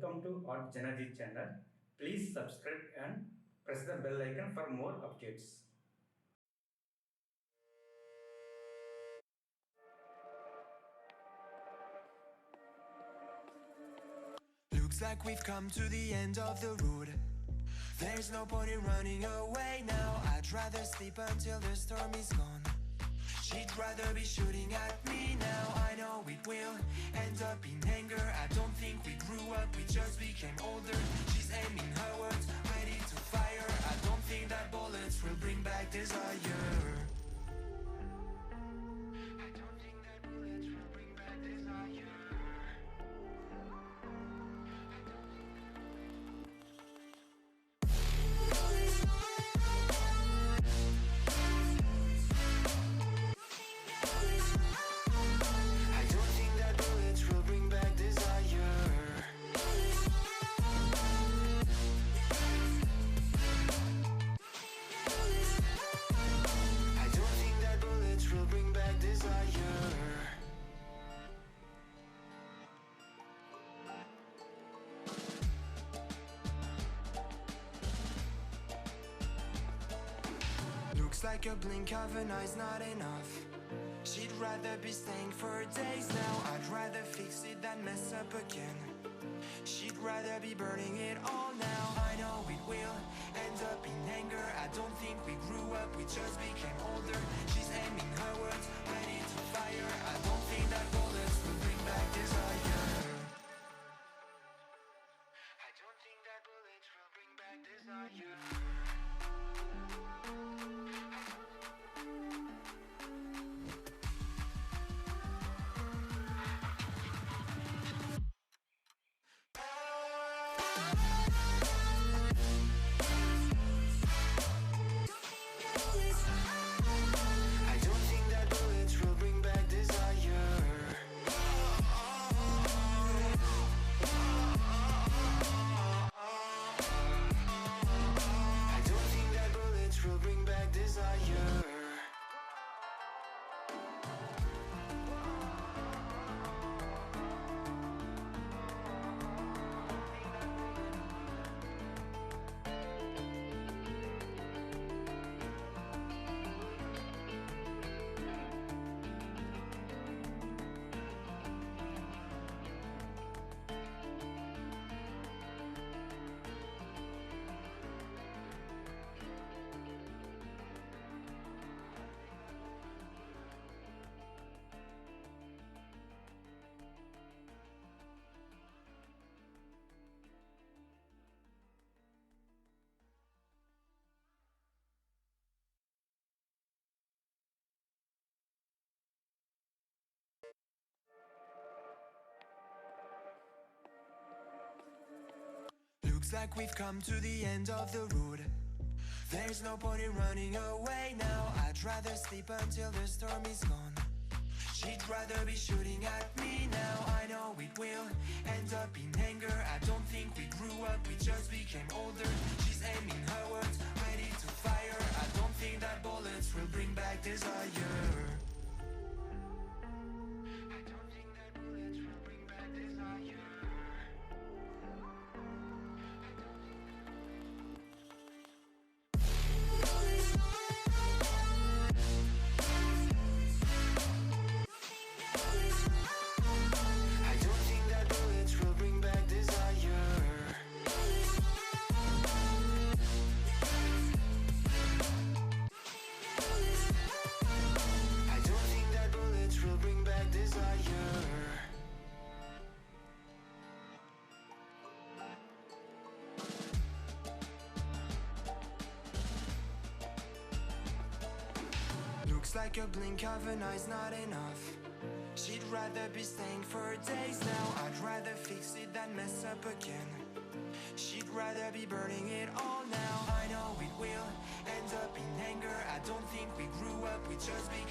welcome to JanaG channel. Please subscribe and press the bell icon for more updates. Looks like we've come to the end of the road. There's no point in running away now. I'd rather sleep until the storm is gone. She'd rather be shooting at me now. I know it will end up in anger. I don't think we grew up, we just became older. She's aiming her words, ready to fire. I don't think that bullets will bring back desire. I don't think that bullets will bring back desire. Looks like a blink of an eye's not enough. She'd rather be staying for days now. I'd rather fix it than mess up again. She'd rather be burning it all now. I know it will end up in anger. I don't think we grew up, we just became older. She's aiming her words, ready to fire. I don't think that bullets will bring back desire. I don't think that bullets will bring back desire. Looks like we've come to the end of the road. There's no point in running away now. I'd rather sleep until the storm is gone. She'd rather be shooting at me now. I know it will end up in anger. I don't think we grew up, we just became older. She's aiming her words, ready to fire. I don't think that bullets will bring back desire. I don't think that bullets will bring back desire. Looks like a blink of an eye's not enough. She'd rather be staying for days now. I'd rather fix it than mess up again. She'd rather be burning it all now. I know it will end up in anger. I don't think we grew up, we just became